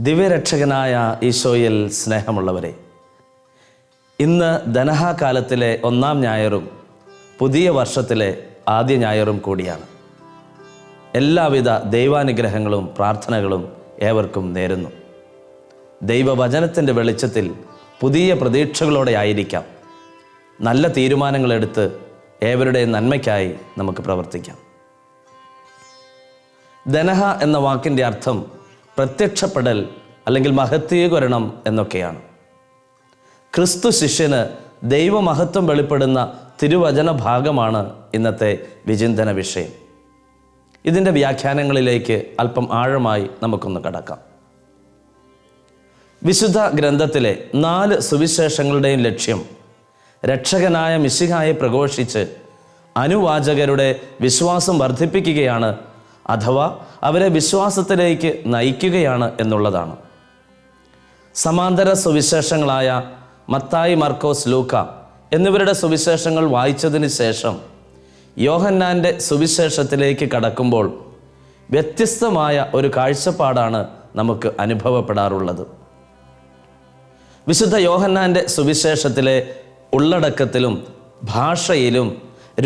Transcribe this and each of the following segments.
ദിവ്യരക്ഷകനായ ഈശോയിൽ സ്നേഹമുള്ളവരെ, ഇന്ന് ധനഹാ കാലത്തിലെ ഒന്നാം ഞായറും പുതിയ വർഷത്തിലെ ആദ്യ ഞായറും കൂടിയാണ്. എല്ലാവിധ ദൈവാനുഗ്രഹങ്ങളും പ്രാർത്ഥനകളും ഏവർക്കും നേരുന്നു. ദൈവവചനത്തിൻ്റെ വെളിച്ചത്തിൽ പുതിയ പ്രതീക്ഷകളോടെ ആയിരിക്കാം. നല്ല തീരുമാനങ്ങളെടുത്ത് ഏവരുടെ നന്മയ്ക്കായി നമുക്ക് പ്രവർത്തിക്കാം. ധനഹ എന്ന വാക്കിൻ്റെ അർത്ഥം പ്രത്യക്ഷപ്പെടൽ അല്ലെങ്കിൽ മഹത്വീകരണം എന്നൊക്കെയാണ്. ക്രിസ്തു ശിഷ്യന് ദൈവമഹത്വം വെളിപ്പെടുന്ന തിരുവചന ഭാഗമാണ് ഇന്നത്തെ വിചിന്തന വിഷയം. ഇതിൻ്റെ വ്യാഖ്യാനങ്ങളിലേക്ക് അല്പം ആഴമായി നമുക്കൊന്ന് കടക്കാം. വിശുദ്ധ ഗ്രന്ഥത്തിലെ 4 സുവിശേഷങ്ങളുടെയും ലക്ഷ്യം രക്ഷകനായ മിശിഹായെ പ്രഘോഷിച്ച് അനുവാചകരുടെ വിശ്വാസം വർദ്ധിപ്പിക്കുകയാണ്, അഥവാ അവരെ വിശ്വാസത്തിലേക്ക് നയിക്കുകയാണ് എന്നുള്ളതാണ്. സമാന്തര സുവിശേഷങ്ങളായ മത്തായി, മർക്കോസ്, ലൂക്ക എന്നിവരുടെ സുവിശേഷങ്ങൾ വായിച്ചതിന് ശേഷം യോഹന്നാൻ്റെ സുവിശേഷത്തിലേക്ക് കടക്കുമ്പോൾ വ്യത്യസ്തമായ ഒരു കാഴ്ചപ്പാടാണ് നമുക്ക് അനുഭവപ്പെടാറുള്ളത്. വിശുദ്ധ യോഹന്നാൻ്റെ സുവിശേഷത്തിലെ ഉള്ളടക്കത്തിലും ഭാഷയിലും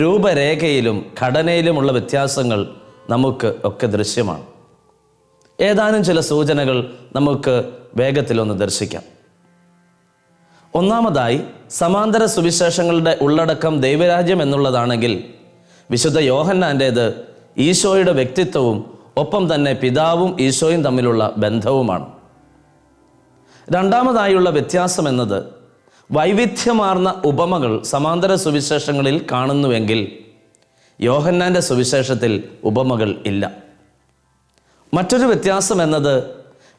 രൂപരേഖയിലും ഘടനയിലുമുള്ള വ്യത്യാസങ്ങൾ നമുക്ക് ഒക്കെ ദൃശ്യമാണ്. ഏതാനും ചില സൂചനകൾ നമുക്ക് വേഗത്തിലൊന്ന് ദർശിക്കാം. ഒന്നാമതായി, സമാന്തര സുവിശേഷങ്ങളുടെ ഉള്ളടക്കം ദൈവരാജ്യം എന്നുള്ളതാണെങ്കിൽ വിശുദ്ധ യോഹന്നാൻ്റേത് ഈശോയുടെ വ്യക്തിത്വവും ഒപ്പം തന്നെ പിതാവും ഈശോയും തമ്മിലുള്ള ബന്ധവുമാണ്. രണ്ടാമതായുള്ള വ്യത്യാസം എന്നത് വൈവിധ്യമാർന്ന ഉപമകൾ സമാന്തര സുവിശേഷങ്ങളിൽ കാണുന്നുവെങ്കിൽ യോഹന്നാൻ്റെ സുവിശേഷത്തിൽ ഉപമകൾ ഇല്ല. മറ്റൊരു വ്യത്യാസം എന്നത്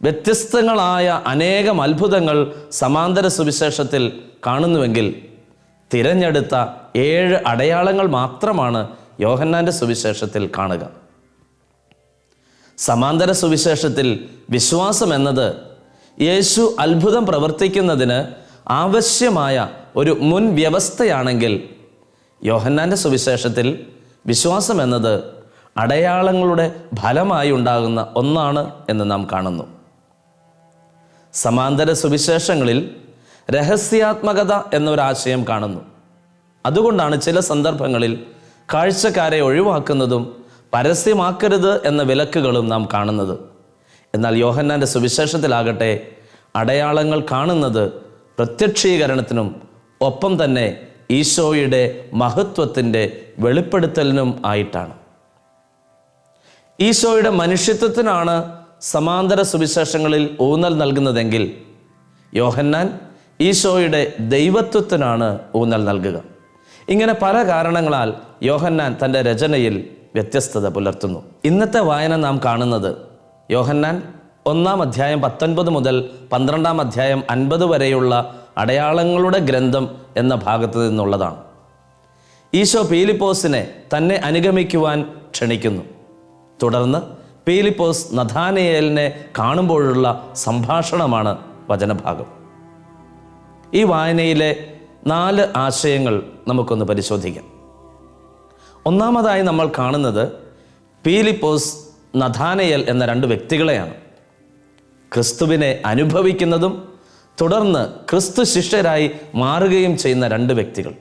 വ്യത്യസ്തങ്ങളായ അനേകം അത്ഭുതങ്ങൾ സമാന്തര സുവിശേഷത്തിൽ കാണുന്നുവെങ്കിൽ തിരഞ്ഞെടുത്ത 7 അടയാളങ്ങൾ മാത്രമാണ് യോഹന്നാൻ്റെ സുവിശേഷത്തിൽ കാണുക. സമാന്തര സുവിശേഷത്തിൽ വിശ്വാസം എന്നത് യേശു അത്ഭുതം പ്രവർത്തിക്കുന്നതിന് ആവശ്യമായ ഒരു മുൻ വ്യവസ്ഥയാണെങ്കിൽ യോഹന്നാൻ്റെ സുവിശേഷത്തിൽ വിശ്വാസം എന്നത് അടയാളങ്ങളുടെ ഫലമായി ഉണ്ടാകുന്ന ഒന്നാണ് എന്ന് നാം കാണുന്നു. സമാന്തര സുവിശേഷങ്ങളിൽ രഹസ്യാത്മകത എന്നൊരാശയം കാണുന്നു. അതുകൊണ്ടാണ് ചില സന്ദർഭങ്ങളിൽ കാഴ്ചക്കാരെ ഒഴിവാക്കുന്നതും പരസ്യമാക്കരുത് എന്ന വിലക്കുകളും നാം കാണുന്നത്. എന്നാൽ യോഹന്നാൻ്റെ സുവിശേഷത്തിലാകട്ടെ അടയാളങ്ങൾ കാണുന്നത് പ്രത്യക്ഷീകരണത്തിനും ഒപ്പം തന്നെ ഈശോയുടെ മഹത്വത്തിൻ്റെ വെളിപ്പെടുത്തലിനും ആയിട്ടാണ്. ഈശോയുടെ മനുഷ്യത്വത്തിനാണ് സമാന്തര സുവിശേഷങ്ങളിൽ ഊന്നൽ നൽകുന്നതെങ്കിൽ യോഹന്നാൻ ഈശോയുടെ ദൈവത്വത്തിനാണ് ഊന്നൽ നൽകുക. ഇങ്ങനെ പല കാരണങ്ങളാൽ യോഹന്നാൻ തൻ്റെ രചനയിൽ വ്യത്യസ്തത പുലർത്തുന്നു. ഇന്നത്തെ വായന നാം കാണുന്നത് യോഹന്നാൻ 1-ാം അധ്യായം 19 മുതൽ 12-ാം അധ്യായം 50 വരെയുള്ള അടയാളങ്ങളുടെ ഗ്രന്ഥം എന്ന ഭാഗത്ത് നിന്നുള്ളതാണ്. ഈശോ പീലിപ്പോസിനെ തന്നെ അനുഗമിക്കുവാൻ ക്ഷണിക്കുന്നു. തുടർന്ന് പീലിപ്പോസ് നഥാനയേലിനെ കാണുമ്പോഴുള്ള സംഭാഷണമാണ് വചനഭാഗം. ഈ വായനയിലെ 4 ആശയങ്ങൾ നമുക്കൊന്ന് പരിശോധിക്കാം. ഒന്നാമതായി നമ്മൾ കാണുന്നത് പീലിപ്പോസ്, നഥാനയേൽ എന്ന 2 വ്യക്തികളെയാണ്. ക്രിസ്തുവിനെ അനുഭവിക്കുന്നതും തുടർന്ന് ക്രിസ്തു ശിഷ്യരായി മാറുകയും ചെയ്യുന്ന 2 വ്യക്തികൾ.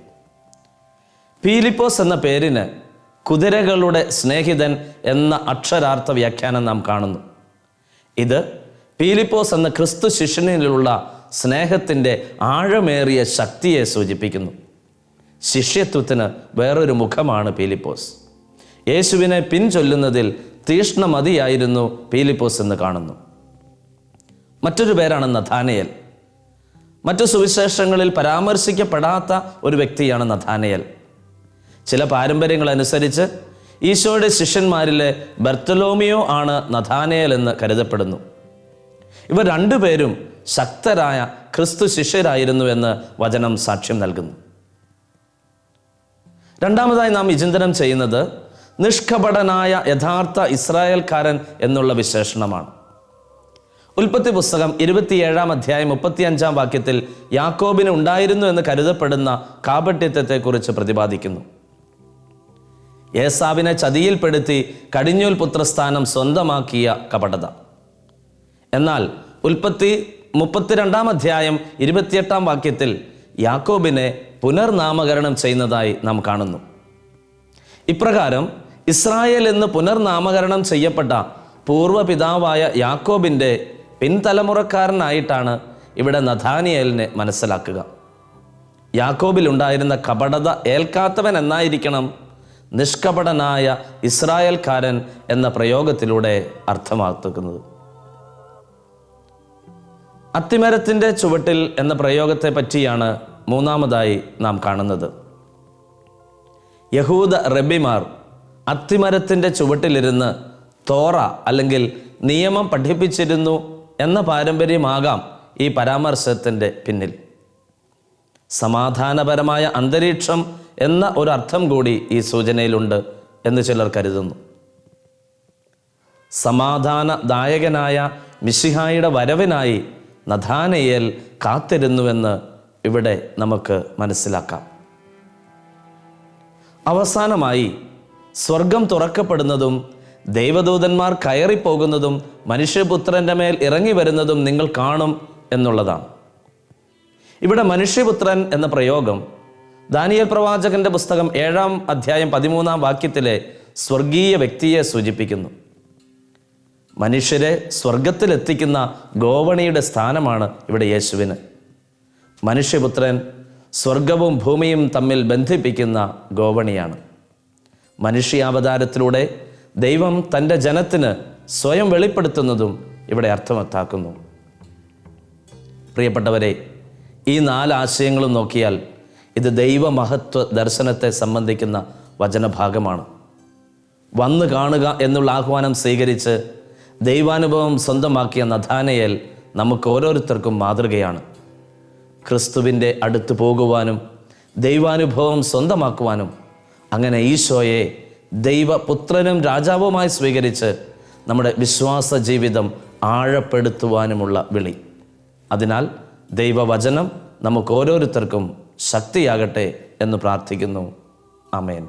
പീലിപ്പോസ് എന്ന പേരിന് കുതിരകളുടെ സ്നേഹിതൻ എന്ന അക്ഷരാർത്ഥ വ്യാഖ്യാനം നാം കാണുന്നു. ഇത് പീലിപ്പോസ് എന്ന ക്രിസ്തു ശിഷ്യനിലുള്ള സ്നേഹത്തിൻ്റെ ആഴമേറിയ ശക്തിയെ സൂചിപ്പിക്കുന്നു. ശിഷ്യത്വത്തിന് വേറൊരു മുഖമാണ് പീലിപ്പോസ്. യേശുവിനെ പിൻചൊല്ലുന്നതിൽ തീഷ്ണമതിയായിരുന്നു പീലിപ്പോസ് എന്ന് കാണുന്നു. മറ്റൊരു പേരാണ് നഥാനയേൽ. മറ്റു സുവിശേഷങ്ങളിൽ പരാമർശിക്കപ്പെടാത്ത ഒരു വ്യക്തിയാണ് നഥാനയേൽ. ചില പാരമ്പര്യങ്ങൾ അനുസരിച്ച് ഈശോയുടെ ശിഷ്യന്മാരിലെ ബർത്തലോമിയോ ആണ് നഥാനയേൽ എന്ന് കരുതപ്പെടുന്നു. ഇവർ 2 പേരും ശക്തരായ ക്രിസ്തു ശിഷ്യരായിരുന്നു എന്ന് വചനം സാക്ഷ്യം നൽകുന്നു. രണ്ടാമതായി നാം വിചിന്തനം ചെയ്യുന്നത് നിഷ്കപടനായ യഥാർത്ഥ ഇസ്രായേൽക്കാരൻ എന്നുള്ള വിശേഷണമാണ്. ഉൽപ്പത്തി പുസ്തകം 27-ാം അധ്യായം 35-ാം വാക്യത്തിൽ യാക്കോബിന് ഉണ്ടായിരുന്നു എന്ന് കരുതപ്പെടുന്ന കാപട്യത്വത്തെക്കുറിച്ച് പ്രതിപാദിക്കുന്നു. ഏസാവിനെ ചതിയിൽപ്പെടുത്തി കടിഞ്ഞൂൽ പുത്രസ്ഥാനം സ്വന്തമാക്കിയ കപടത. എന്നാൽ ഉൽപ്പത്തി 32 അധ്യായം 28 വാക്യത്തിൽ യാക്കോബിനെ പുനർനാമകരണം ചെയ്യുന്നതായി നാം കാണുന്നു. ഇപ്രകാരം ഇസ്രായേൽ എന്ന് പുനർനാമകരണം ചെയ്യപ്പെട്ട പൂർവ്വപിതാവായ യാക്കോബിൻ്റെ പിൻതലമുറക്കാരനായിട്ടാണ് ഇവിടെ നഥാനിയേലിനെ മനസ്സിലാക്കുക. യാക്കോബിലുണ്ടായിരുന്ന കപടത ഏൽക്കാത്തവൻ എന്നായിരിക്കണം നിഷ്കപടനായ ഇസ്രായേൽക്കാരൻ എന്ന പ്രയോഗത്തിലൂടെ അർത്ഥമാക്കുന്നത്. അത്തിമരത്തിൻ്റെ ചുവട്ടിൽ എന്ന പ്രയോഗത്തെ പറ്റിയാണ് മൂന്നാമതായി നാം കാണുന്നത്. യഹൂദ റബ്ബിമാർ അത്തിമരത്തിൻ്റെ ചുവട്ടിലിരുന്ന് തോറ അല്ലെങ്കിൽ നിയമം പഠിപ്പിച്ചിരുന്നു എന്ന പാരമ്പര്യമാകാം ഈ പരാമർശത്തിൻ്റെ പിന്നിൽ. സമാധാനപരമായ അന്തരീക്ഷം എന്ന ഒരു അർത്ഥം കൂടി ഈ സൂചനയിലുണ്ട് എന്ന് ചിലർ കരുതുന്നു. സമാധാനദായകനായ മിശിഹായുടെ വരവിനായി നഥാനയേൽ കാത്തിരുന്നുവെന്ന് ഇവിടെ നമുക്ക് മനസ്സിലാക്കാം. അവസാനമായി സ്വർഗം തുറക്കപ്പെടുന്നതും ദൈവദൂതന്മാർ കയറിപ്പോകുന്നതും മനുഷ്യപുത്രൻ്റെ മേൽ ഇറങ്ങി വരുന്നതും നിങ്ങൾ കാണും എന്നുള്ളതാണ്. ഇവിടെ മനുഷ്യപുത്രൻ എന്ന പ്രയോഗം ദാനിയേൽ പ്രവാചകന്റെ പുസ്തകം 7 അധ്യായം 13 വാക്യത്തിലെ സ്വർഗീയ വ്യക്തിയെ സൂചിപ്പിക്കുന്നു. മനുഷ്യരെ സ്വർഗത്തിലെത്തിക്കുന്ന ഗോവണിയുടെ സ്ഥാനമാണ് ഇവിടെ യേശുവിന്. മനുഷ്യപുത്രൻ സ്വർഗവും ഭൂമിയും തമ്മിൽ ബന്ധിപ്പിക്കുന്ന ഗോവണിയാണ്. മനുഷ്യാവതാരത്തിലൂടെ ദൈവം തൻ്റെ ജനത്തിന് സ്വയം വെളിപ്പെടുത്തുന്നതും ഇവിടെ അർത്ഥവത്താക്കുന്നു. പ്രിയപ്പെട്ടവരെ, ഈ 4 ആശയങ്ങളും നോക്കിയാൽ ഇത് ദൈവമഹത്വ ദർശനത്തെ സംബന്ധിക്കുന്ന വചനഭാഗമാണ്. വന്നു കാണുക എന്നുള്ള ആഹ്വാനം സ്വീകരിച്ച് ദൈവാനുഭവം സ്വന്തമാക്കിയ നഥാനയേൽ നമുക്ക് ഓരോരുത്തർക്കും മാതൃകയാണ്. ക്രിസ്തുവിൻ്റെ അടുത്ത് പോകുവാനും ദൈവാനുഭവം സ്വന്തമാക്കുവാനും അങ്ങനെ ഈശോയെ ദൈവപുത്രനും രാജാവുമായി സ്വീകരിച്ച് നമ്മുടെ വിശ്വാസ ജീവിതം ആഴപ്പെടുത്തുവാനുമുള്ള വിളി. അതിനാൽ ദൈവവചനം നമുക്ക് ഓരോരുത്തർക്കും ശക്തിയാകട്ടെ എന്ന് പ്രാർത്ഥിക്കുന്നു. ആമേൻ.